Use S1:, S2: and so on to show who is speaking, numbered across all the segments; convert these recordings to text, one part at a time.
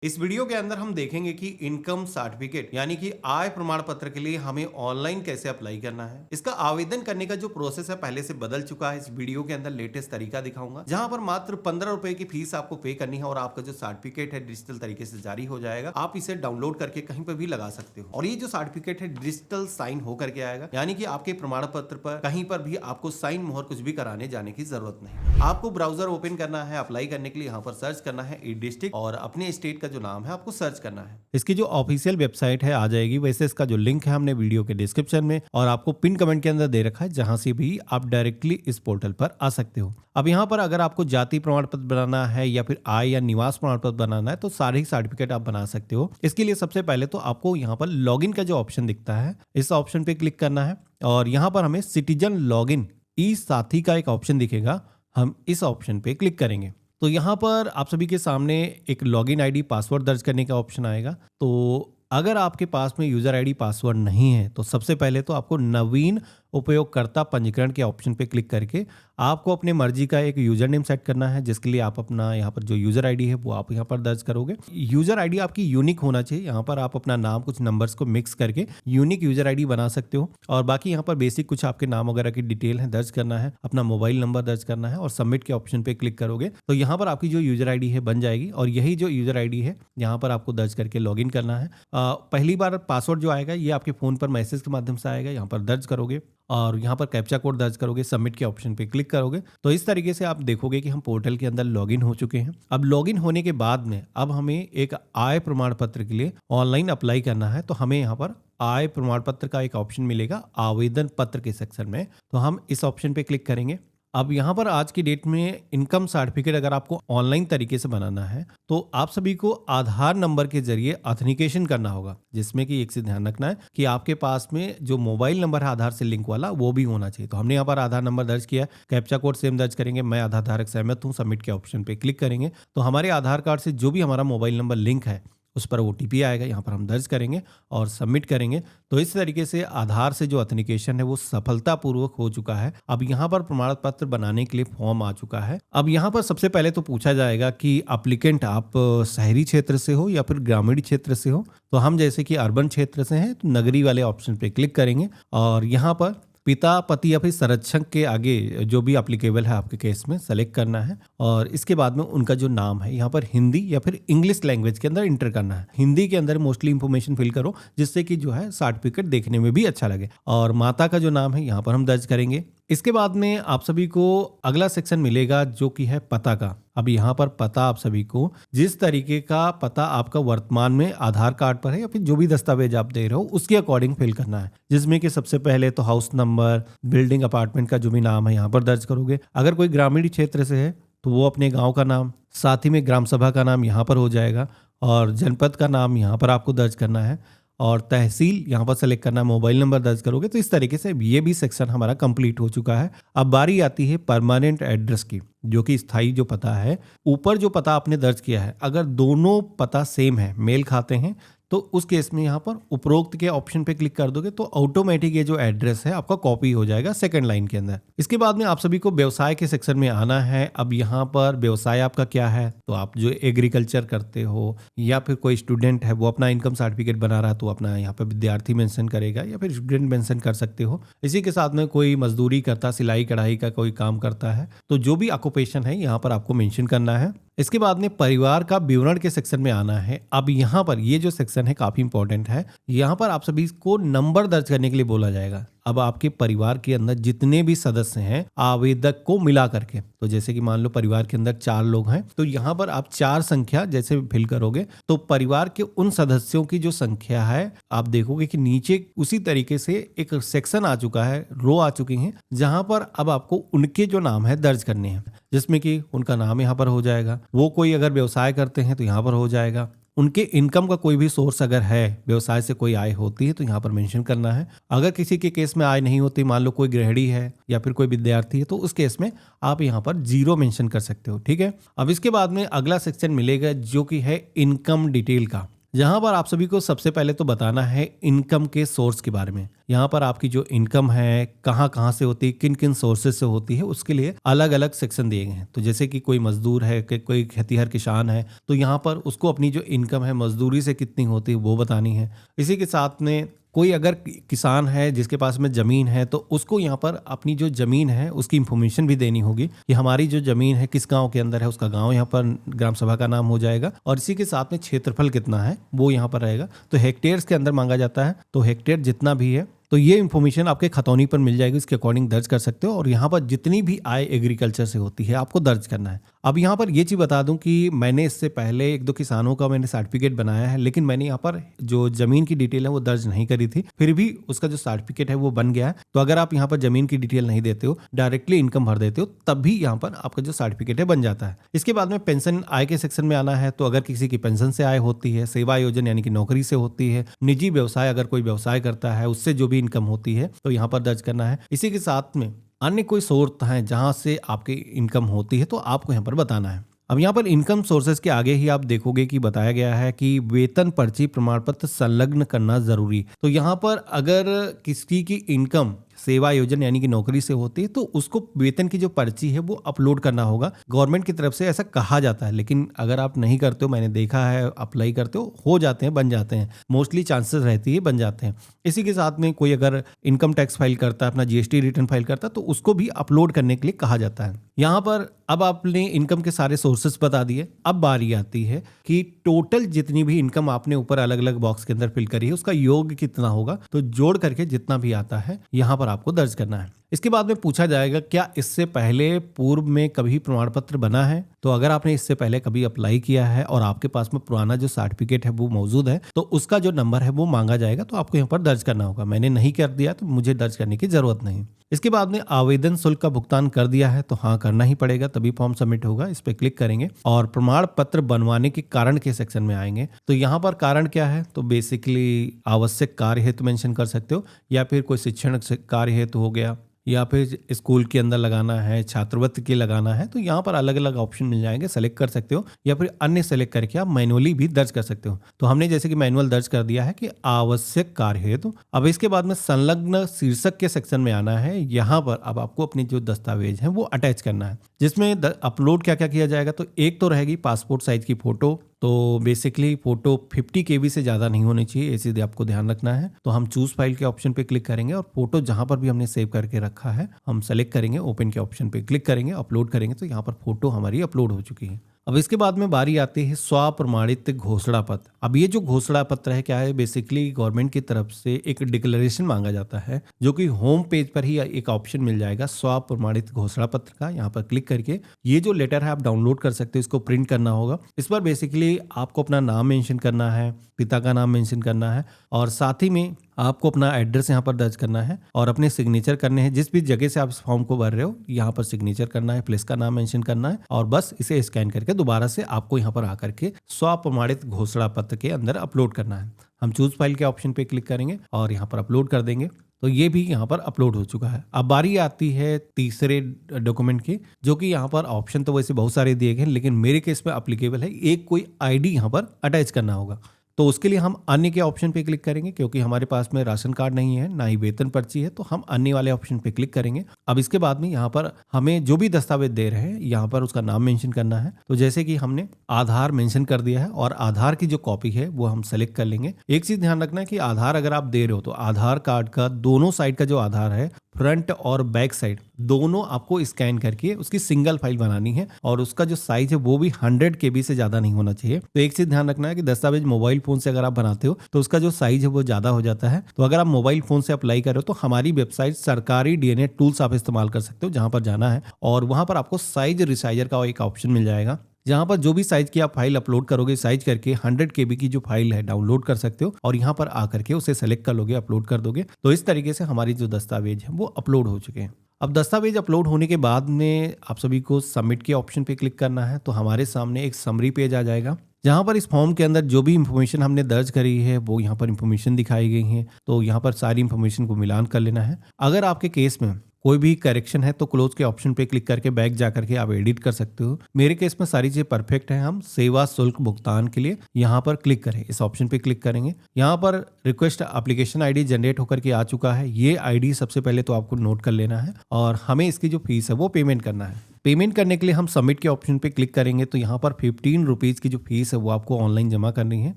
S1: इस वीडियो के अंदर हम देखेंगे कि इनकम सर्टिफिकेट यानी कि आय प्रमाण पत्र के लिए हमें ऑनलाइन कैसे अप्लाई करना है। इसका आवेदन करने का जो प्रोसेस है पहले से बदल चुका है। इस वीडियो के अंदर लेटेस्ट तरीका दिखाऊंगा जहां पर मात्र 15 रुपए की फीस आपको पे करनी है और आपका जो सर्टिफिकेट है डिजिटल तरीके से जारी हो जाएगा। आप इसे डाउनलोड करके कहीं पर भी लगा सकते हो और ये जो सर्टिफिकेट है डिजिटल साइन होकर के आएगा, यानी कि आपके प्रमाण पत्र पर कहीं पर भी आपको साइन मोहर कुछ भी कराने जाने की जरूरत नहीं। आपको ब्राउजर ओपन करना है। अप्लाई करने के लिए यहाँ पर सर्च करना है ई डिस्ट्रिक्ट और अपने स्टेट का जो नाम है आपको सर्च करना है। इसकी जो ऑफिशियल वेबसाइट है आ जाएगी। वैसे इसका जो लिंक है हमने वीडियो के डिस्क्रिप्शन में और आपको पिन कमेंट के अंदर दे रखा है, जहां से भी आप डायरेक्टली इस पोर्टल पर आ सकते हो। अब यहाँ पर अगर आपको जाति प्रमाण पत्र बनाना है या फिर आय या निवास प्रमाण पत्र बनाना है तो सारे ही सर्टिफिकेट आप बना सकते हो। इसके लिए सबसे पहले तो आपको यहाँ पर लॉगिन का जो ऑप्शन दिखता है इस ऑप्शन पे क्लिक करना है और यहाँ पर हमें सिटीजन लॉगिन ई साथी का एक ऑप्शन दिखेगा। हम इस ऑप्शन पे क्लिक करेंगे तो यहाँ पर आप सभी के सामने एक लॉगिन आईडी पासवर्ड दर्ज करने का ऑप्शन आएगा। तो अगर आपके पास में यूजर आईडी पासवर्ड नहीं है तो सबसे पहले तो आपको नवीन उपयोगकर्ता पंजीकरण के ऑप्शन पे क्लिक करके आपको अपने मर्जी का एक यूजर नेम सेट करना है, जिसके लिए आप अपना यहाँ पर जो यूजर आईडी है वो आप यहाँ पर दर्ज करोगे। यूजर आईडी आपकी यूनिक होना चाहिए। यहाँ पर आप अपना नाम कुछ नंबर्स को मिक्स करके यूनिक यूजर आईडी बना सकते हो और बाकी यहाँ पर बेसिक कुछ आपके नाम वगैरह की डिटेल है दर्ज करना है, अपना मोबाइल नंबर दर्ज करना है और सबमिट के ऑप्शन पे क्लिक करोगे तो यहाँ पर आपकी जो यूजर आईडी है बन जाएगी और यही जो यूजर आईडी है यहाँ पर आपको दर्ज करके लॉगिन करना है। पहली बार पासवर्ड जो आएगा ये आपके फोन पर मैसेज के माध्यम से आएगा, यहाँ पर दर्ज करोगे और यहाँ पर कैप्चा कोड दर्ज करोगे, सबमिट के ऑप्शन पे क्लिक करोगे तो इस तरीके से आप देखोगे कि हम पोर्टल के अंदर लॉगिन हो चुके हैं। अब लॉगिन होने के बाद में अब हमें एक आय प्रमाण पत्र के लिए ऑनलाइन अप्लाई करना है। तो हमें यहाँ पर आय प्रमाण पत्र का एक ऑप्शन मिलेगा आवेदन पत्र के सेक्शन में, तो हम इस ऑप्शन पे क्लिक करेंगे। अब यहाँ पर आज की डेट में इनकम सर्टिफिकेट अगर आपको ऑनलाइन तरीके से बनाना है तो आप सभी को आधार नंबर के जरिए ऑथेंटिकेशन करना होगा, जिसमें कि एक से ध्यान रखना है कि आपके पास में जो मोबाइल नंबर है आधार से लिंक वाला वो भी होना चाहिए। तो हमने यहाँ पर आधार नंबर दर्ज किया, कैप्चा कोड सेम दर्ज करेंगे, मैं आधार धारक सहमत हूँ, सबमिट के ऑप्शन पे क्लिक करेंगे तो हमारे आधार कार्ड से जो भी हमारा मोबाइल नंबर लिंक है उस पर ओटीपी आएगा, यहाँ पर हम दर्ज करेंगे और सबमिट करेंगे। तो इस तरीके से आधार से जो ऑथेंटिकेशन है वो सफलतापूर्वक हो चुका है। अब यहाँ पर प्रमाण पत्र बनाने के लिए फॉर्म आ चुका है। अब यहाँ पर सबसे पहले तो पूछा जाएगा कि एप्लीकेंट आप शहरी क्षेत्र से हो या फिर ग्रामीण क्षेत्र से हो। तो हम जैसे कि अर्बन क्षेत्र से हैं तो नगरी वाले ऑप्शन पे क्लिक करेंगे और यहाँ पर पिता पति या फिर संरक्षक के आगे जो भी एप्लीकेबल है आपके केस में सेलेक्ट करना है और इसके बाद में उनका जो नाम है यहाँ पर हिंदी या फिर इंग्लिश लैंग्वेज के अंदर इंटर करना है। हिंदी के अंदर मोस्टली इंफॉर्मेशन फिल करो जिससे कि जो है सर्टिफिकेट देखने में भी अच्छा लगे और माता का जो नाम है यहाँ पर हम दर्ज करेंगे। इसके बाद में आप सभी को अगला सेक्शन मिलेगा जो कि है पता का। अब यहाँ पर पता आप सभी को जिस तरीके का पता आपका वर्तमान में आधार कार्ड पर है या फिर जो भी दस्तावेज आप दे रहे हो उसके अकॉर्डिंग फिल करना है, जिसमें कि सबसे पहले तो हाउस नंबर, बिल्डिंग, अपार्टमेंट का जो भी नाम है यहाँ पर दर्ज करोगे। अगर कोई ग्रामीण क्षेत्र से है तो वो अपने गाँव का नाम, साथ ही में ग्राम सभा का नाम यहाँ पर हो जाएगा और जनपद का नाम यहाँ पर आपको दर्ज करना है और तहसील यहाँ पर सेलेक्ट करना है, मोबाइल नंबर दर्ज करोगे। तो इस तरीके से ये भी सेक्शन हमारा कंप्लीट हो चुका है। अब बारी आती है परमानेंट एड्रेस की, जो कि स्थायी जो पता है। ऊपर जो पता आपने दर्ज किया है अगर दोनों पता सेम है, मेल खाते हैं, तो उस केस में यहाँ पर उपरोक्त के ऑप्शन पे क्लिक कर दोगे तो ऑटोमेटिक ये जो एड्रेस है आपका कॉपी हो जाएगा सेकंड लाइन के अंदर। इसके बाद में आप सभी को व्यवसाय के सेक्शन में आना है। अब यहाँ पर व्यवसाय आपका क्या है, तो आप जो एग्रीकल्चर करते हो या फिर कोई स्टूडेंट है वो अपना इनकम सर्टिफिकेट बना रहा है तो अपना यहाँ पर विद्यार्थी मेंशन करेगा या फिर स्टूडेंट मेंशन कर सकते हो। इसी के साथ में कोई मजदूरी करता, सिलाई कढ़ाई का कोई काम करता है तो जो भी ऑक्यूपेशन है यहाँ पर आपको मेंशन करना है। इसके बाद में परिवार का विवरण के सेक्शन में आना है। अब यहाँ पर ये जो सेक्शन है काफी इंपॉर्टेंट है। यहाँ पर आप सभी को नंबर दर्ज करने के लिए बोला जाएगा। अब आपके परिवार के अंदर जितने भी सदस्य हैं आवेदक को मिला करके, तो जैसे कि मान लो परिवार के अंदर 4 लोग हैं तो यहाँ पर आप 4 संख्या जैसे फिल करोगे तो परिवार के उन सदस्यों की जो संख्या है आप देखोगे कि नीचे उसी तरीके से एक सेक्शन आ चुका है, रो आ चुकी हैं, जहां पर अब आपको उनके जो नाम है दर्ज करने हैं, जिसमें कि उनका नाम यहाँ पर हो जाएगा। वो कोई अगर व्यवसाय करते हैं तो यहाँ पर हो जाएगा। उनके इनकम का कोई भी सोर्स अगर है, व्यवसाय से कोई आय होती है तो यहाँ पर मेंशन करना है। अगर किसी के केस में आय नहीं होती, मान लो कोई गृहिणी है या फिर कोई विद्यार्थी है, तो उस केस में आप यहाँ पर 0 मेंशन कर सकते हो। ठीक है। अब इसके बाद में अगला सेक्शन मिलेगा जो कि है इनकम डिटेल का। जहां पर आप सभी को सबसे पहले तो बताना है इनकम के सोर्स के बारे में। यहाँ पर आपकी जो इनकम है कहाँ कहाँ से होती है, किन किन सोर्सेज से होती है, उसके लिए अलग अलग सेक्शन दिए गए हैं। तो जैसे कि कोई मजदूर है कि कोई खेतीहर किसान है, तो यहाँ पर उसको अपनी जो इनकम है मजदूरी से कितनी होती है वो बतानी है। इसी के साथ में कोई अगर किसान है जिसके पास में ज़मीन है, तो उसको यहाँ पर अपनी जो ज़मीन है उसकी इन्फॉर्मेशन भी देनी होगी कि हमारी जो ज़मीन है किस गांव के अंदर है, उसका गांव यहाँ पर ग्राम सभा का नाम हो जाएगा, और इसी के साथ में क्षेत्रफल कितना है वो यहाँ पर रहेगा। तो हेक्टेयर्स के अंदर मांगा जाता है, तो हेक्टेयर जितना भी है तो ये इन्फॉर्मेशन आपके खतौनी पर मिल जाएगी, इसके अकॉर्डिंग दर्ज कर सकते हो। और यहाँ पर जितनी भी आय एग्रीकल्चर से होती है आपको दर्ज करना है। अब यहाँ पर ये चीज़ बता दूं कि मैंने इससे पहले एक दो किसानों का मैंने सर्टिफिकेट बनाया है, लेकिन मैंने यहाँ पर जो ज़मीन की डिटेल है वो दर्ज नहीं करी थी, फिर भी उसका जो सर्टिफिकेट है वो बन गया है। तो अगर आप यहाँ पर ज़मीन की डिटेल नहीं देते हो, डायरेक्टली इनकम भर देते हो, तब भी यहाँ पर आपका जो सर्टिफिकेट है बन जाता है। इसके बाद में पेंशन आय के सेक्शन में आना है। तो अगर किसी की पेंशन से आय होती है, सेवा आयोजन यानी कि नौकरी से होती है, निजी व्यवसाय अगर कोई व्यवसाय करता है उससे जो भी इनकम होती है तो यहाँ पर दर्ज करना है। इसी के साथ में अन्य कोई सोर्स है जहां से आपकी इनकम होती है तो आपको यहाँ पर बताना है। अब यहाँ पर इनकम सोर्सेज के आगे ही आप देखोगे कि बताया गया है कि वेतन पर्ची प्रमाण पत्र संलग्न करना जरूरी। तो यहाँ पर अगर किसी की इनकम सेवा आयोजन यानी कि नौकरी से होती है तो उसको वेतन की जो पर्ची है वो अपलोड करना होगा। गवर्नमेंट की तरफ से ऐसा कहा जाता है, लेकिन अगर आप नहीं करते हो, मैंने देखा है अप्लाई करते हो जाते हैं, बन जाते हैं, मोस्टली चांसेस रहती है बन जाते हैं। इसी के साथ में कोई अगर इनकम टैक्स फाइल करता है, अपना जीएसटी रिटर्न फाइल करता है, तो उसको भी अपलोड करने के लिए कहा जाता है। यहाँ पर अब आपने इनकम के सारे सोर्सेस बता दिए। अब बारी आती है कि टोटल जितनी भी इनकम आपने ऊपर अलग अलग बॉक्स के अंदर फिल करी है उसका योग कितना होगा, तो जोड़ करके जितना भी आता है यहाँ पर आपको दर्ज करना है। इसके बाद में पूछा जाएगा क्या इससे पहले पूर्व में कभी प्रमाण पत्र बना है। तो अगर आपने इससे पहले कभी अप्लाई किया है और आपके पास में पुराना जो सर्टिफिकेट है वो मौजूद है तो उसका जो नंबर है वो मांगा जाएगा, तो आपको यहाँ पर दर्ज करना होगा। मैंने नहीं कर दिया तो मुझे दर्ज करने की जरूरत नहीं। इसके बाद में आवेदन शुल्क का भुगतान कर दिया है तो हाँ करना ही पड़ेगा, तभी फॉर्म सबमिट होगा। इस पे क्लिक करेंगे और प्रमाण पत्र बनवाने के कारण के सेक्शन में आएंगे। तो यहाँ पर कारण क्या है, तो बेसिकली आवश्यक कार्य हेतु मेंशन कर सकते हो, या फिर कोई शिक्षण कार्य हेतु हो गया, या फिर स्कूल के अंदर लगाना है, छात्रवृत्ति के लगाना है। तो यहाँ पर अलग अलग ऑप्शन मिल जाएंगे, सेलेक्ट कर सकते हो, या फिर अन्य सेलेक्ट करके आप मैनुअली भी दर्ज कर सकते हो। तो हमने जैसे कि मैनुअल दर्ज कर दिया है कि आवश्यक कार्य हेतु। अब इसके बाद में संलग्न शीर्षक के सेक्शन में आना है। यहाँ पर अब आपको अपनी जो दस्तावेज है वो अटैच करना है, जिसमें अपलोड क्या क्या किया जाएगा। तो एक तो रहेगी पासपोर्ट साइज की फोटो। तो बेसिकली फोटो 50 KB से ज़्यादा नहीं होनी चाहिए, ये चीज़ आपको ध्यान रखना है। तो हम चूज फाइल के ऑप्शन पे क्लिक करेंगे और फोटो जहां पर भी हमने सेव करके रखा है हम सेलेक्ट करेंगे, ओपन के ऑप्शन पे क्लिक करेंगे, अपलोड करेंगे, तो यहाँ पर फोटो हमारी अपलोड हो चुकी है। अब इसके बाद में बारी आती है स्वप्रमाणित घोषणा पत्र। अब ये जो घोषणा पत्र है क्या है, बेसिकली गवर्नमेंट की तरफ से एक डिक्लेरेशन मांगा जाता है, जो कि होम पेज पर ही एक ऑप्शन मिल जाएगा स्वप्रमाणित घोषणा पत्र का। यहाँ पर क्लिक करके ये जो लेटर है आप डाउनलोड कर सकते हो, इसको प्रिंट करना होगा। इस पर बेसिकली आपको अपना नाम मेंशन करना है, पिता का नाम मेंशन करना है, और साथ ही में आपको अपना एड्रेस यहाँ पर दर्ज करना है और अपने सिग्नेचर करने हैं। जिस भी जगह से आप इस फॉर्म को भर रहे हो यहाँ पर सिग्नेचर करना है, प्लेस का नाम मेंशन करना है, और बस इसे स्कैन करके दोबारा से आपको यहाँ पर आकर के स्वप्रमाणित घोषणा पत्र के अंदर अपलोड करना है। हम चूज फाइल के ऑप्शन पे क्लिक करेंगे और यहाँ पर अपलोड कर देंगे। तो ये भी यहाँ पर अपलोड हो चुका है। अब बारी आती है तीसरे डॉक्यूमेंट की, जो कि यहाँ पर ऑप्शन तो वैसे बहुत सारे दिए गए, लेकिन मेरे केस में अप्लीकेबल है, एक कोई आईडी यहाँ पर अटैच करना होगा। तो उसके लिए हम अन्य के ऑप्शन पे क्लिक करेंगे, क्योंकि हमारे पास में राशन कार्ड नहीं है, ना ही वेतन पर्ची है, तो हम अन्य वाले ऑप्शन पे क्लिक करेंगे। अब इसके बाद में यहाँ पर हमें जो भी दस्तावेज दे रहे हैं यहाँ पर उसका नाम मेंशन करना है। तो जैसे कि हमने आधार मेंशन कर दिया है और आधार की जो कॉपी है वो हम सेलेक्ट कर लेंगे। एक चीज ध्यान रखना है कि आधार अगर आप दे रहे हो तो आधार कार्ड का दोनों साइड का जो आधार है, फ्रंट और बैक साइड दोनों आपको स्कैन करके उसकी सिंगल फाइल बनानी है, और उसका जो साइज है वो भी 100 KB से ज्यादा नहीं होना चाहिए। तो एक चीज ध्यान रखना है कि दस्तावेज मोबाइल फोन से अगर आप बनाते हो तो उसका जो साइज है वो ज्यादा हो जाता है। तो अगर आप मोबाइल फोन से अप्लाई कर रहे हो तो हमारी वेबसाइट सरकारी DNA टूल्स आप इस्तेमाल कर सकते हो, जहां पर जाना है और वहां पर आपको साइज रिसाइजर का एक ऑप्शन मिल जाएगा, जहां पर जो भी साइज की आप फाइल अपलोड करोगे साइज करके 100 KB की जो फाइल है डाउनलोड कर सकते हो, और यहाँ पर आकर के उसे सेलेक्ट कर लोगे, अपलोड कर दोगे। तो इस तरीके से हमारी जो दस्तावेज है वो अपलोड हो चुके हैं। अब दस्तावेज अपलोड होने के बाद में आप सभी को सबमिट के ऑप्शन पे क्लिक करना है। तो हमारे सामने एक समरी पेज आ जाएगा, जहां पर इस फॉर्म के अंदर जो भी इंफॉर्मेशन हमने दर्ज करी है वो यहाँ पर इंफॉर्मेशन दिखाई गई है। तो यहाँ पर सारी इंफॉर्मेशन को मिलान कर लेना है। अगर आपके केस में कोई भी करेक्शन है तो क्लोज के ऑप्शन पे क्लिक करके बैक जा करके आप एडिट कर सकते हो। मेरे केस में सारी चीजें परफेक्ट है। हम सेवा शुल्क भुगतान के लिए यहाँ पर क्लिक करें, इस ऑप्शन पे क्लिक करेंगे। यहाँ पर रिक्वेस्ट एप्लीकेशन आईडी जनरेट होकर के आ चुका है। ये आईडी सबसे पहले तो आपको नोट कर लेना है और हमें इसकी जो फीस है वो पेमेंट करना है। पेमेंट करने के लिए हम सबमिट के ऑप्शन पे क्लिक करेंगे तो यहाँ पर 15 रुपीज़ की जो फीस है वो आपको ऑनलाइन जमा करनी है,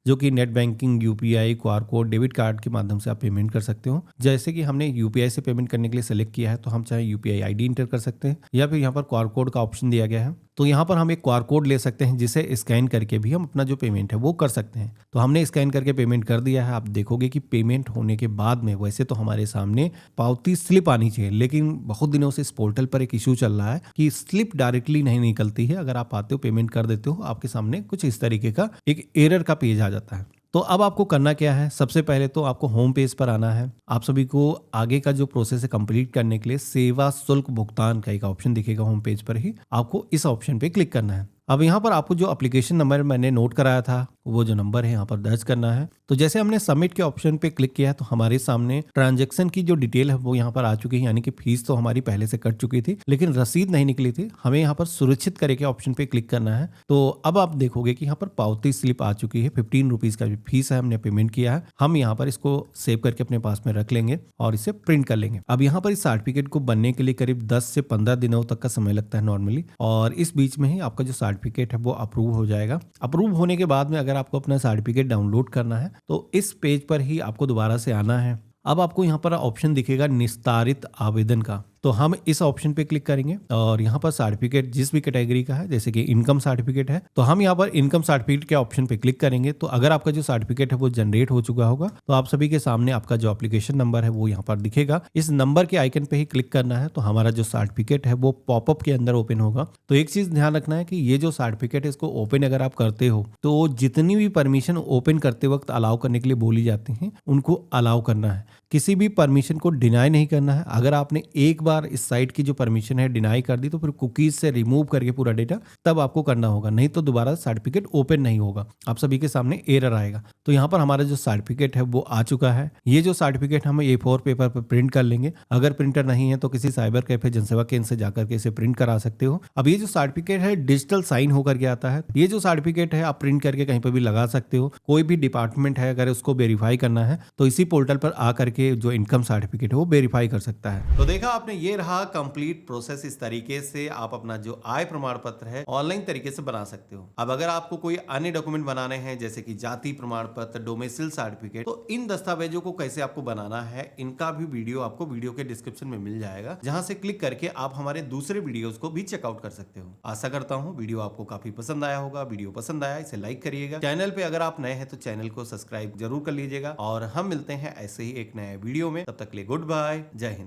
S1: जो कि net banking, UPI, QR code, debit card के माध्यम से आप पेमेंट कर सकते हो। जैसे कि हमने यूपीआई से पेमेंट करने के लिए सेलेक्ट किया है तो हम चाहे यूपीआई आईडी इंटर कर सकते हैं या फिर यहाँ पर क्यूआर कोड का ऑप्शन दिया गया है तो यहाँ पर हम एक क्यूआर कोड ले सकते हैं जिसे स्कैन करके भी हम अपना जो पेमेंट है वो कर सकते हैं। तो हमने स्कैन करके पेमेंट कर दिया है। आप देखोगे कि पेमेंट होने के बाद में वैसे तो हमारे सामने पावती स्लिप आनी चाहिए, लेकिन बहुत दिनों से इस पोर्टल पर एक इशू चल रहा है कि स्लिप डायरेक्टली नहीं निकलती है। अगर आप आते हो पेमेंट कर देते हो, आपके सामने कुछ इस तरीके का एक एरर का पेज आ जाता है। तो अब आपको करना क्या है, सबसे पहले तो आपको होम पेज पर आना है। आप सभी को आगे का जो प्रोसेस है कंप्लीट करने के लिए सेवा शुल्क भुगतान का एक ऑप्शन दिखेगा होम पेज पर ही, आपको इस ऑप्शन पे क्लिक करना है। अब यहाँ पर आपको जो एप्लीकेशन नंबर मैंने नोट कराया था वो जो नंबर है यहाँ पर दर्ज करना है। तो जैसे हमने सबमिट के ऑप्शन पे क्लिक किया तो हमारे सामने ट्रांजैक्शन की जो डिटेल है वो यहाँ पर आ चुकी है, यानी कि फीस तो हमारी पहले से कट चुकी थी लेकिन रसीद नहीं निकली थी। हमें यहाँ पर सुरक्षित करे के ऑप्शन पे क्लिक करना है। तो अब आप देखोगे कि यहाँ पर पावती स्लिप आ चुकी है। 15 रुपीज़ का जो फीस है हमने पेमेंट किया है। हम यहाँ पर इसको सेव करके अपने पास में रख लेंगे और इसे प्रिंट कर लेंगे। अब यहाँ पर इस सर्टिफिकेट को बनने के लिए करीब 10 से 15 दिनों तक का समय लगता है नॉर्मली, और इस बीच में ही आपका जो सर्टिफिकेट वो अप्रूव हो जाएगा। अप्रूव होने के बाद में अगर आपको अपना सर्टिफिकेट डाउनलोड करना है तो इस पेज पर ही आपको दोबारा से आना है। अब आपको यहाँ पर ऑप्शन दिखेगा निस्तारित आवेदन का, तो हम इस ऑप्शन पे क्लिक करेंगे और यहाँ पर सर्टिफिकेट जिस भी कैटेगरी का है, जैसे कि इनकम सर्टिफिकेट है तो हम यहाँ पर इनकम सर्टिफिकेट के ऑप्शन पे क्लिक करेंगे। तो अगर आपका जो सर्टिफिकेट है वो जनरेट हो चुका होगा तो आप सभी के सामने आपका जो एप्लीकेशन नंबर है वो यहाँ पर दिखेगा। इस नंबर के आइकन पे ही क्लिक करना है तो हमारा जो सर्टिफिकेट है वो पॉपअप के अंदर ओपन होगा। तो एक चीज ध्यान रखना है कि ये जो सर्टिफिकेट है इसको ओपन अगर आप करते हो तो जितनी भी परमिशन ओपन करते वक्त अलाउ करने के लिए बोली जाती है उनको अलाउ करना है, किसी भी परमिशन को डिनाई नहीं करना है। अगर आपने एक बार इस साइट की जो परमिशन है डिनाई कर दी तो फिर कुकीज से रिमूव करके पूरा डेटा तब आपको करना होगा, नहीं तो दोबारा सर्टिफिकेट ओपन नहीं होगा, आप सभी के सामने एरर आएगा। तो यहाँ पर हमारा जो सर्टिफिकेट है वो आ चुका है। ये जो सर्टिफिकेट हम A4 पेपर पर प्रिंट कर लेंगे। अगर प्रिंटर नहीं है तो किसी साइबर कैफे जनसेवा केंद्र से जाकर के इसे प्रिंट करा सकते हो। अब ये जो सर्टिफिकेट है डिजिटल साइन होकर के आता है। ये जो सर्टिफिकेट है आप प्रिंट करके कहीं पर भी लगा सकते हो। कोई भी डिपार्टमेंट है अगर उसको वेरीफाई करना है तो इसी पोर्टल पर आकर के जो इनकम सर्टिफिकेट है वो वेरीफाई कर सकता है। तो देखा आपने, ये रहा कंप्लीट प्रोसेस। इस तरीके से आप अपना जो आय प्रमाण पत्र है ऑनलाइन तरीके से बना सकते हो। अब अगर आपको कोई अन्य डॉक्यूमेंट बनाने हैं जैसे कि जाति प्रमाण पत्र, डोमिसाइल सर्टिफिकेट, तो इन दस्तावेजों को कैसे आपको बनाना है इनका भी वीडियो आपको वीडियो के डिस्क्रिप्शन में मिल जाएगा, जहां से क्लिक करके आप हमारे दूसरे वीडियोस को भी चेकआउट कर सकते हो। आशा करता हूं वीडियो आपको काफी पसंद आया होगा। वीडियो पसंद आया इसे लाइक करिएगा। चैनल पे अगर आप नए हैं तो चैनल को सब्सक्राइब जरूर कर लीजिएगा और हम मिलते हैं ऐसे ही एक नए वीडियो में। तब तक के लिए गुड बाय, जय हिंद।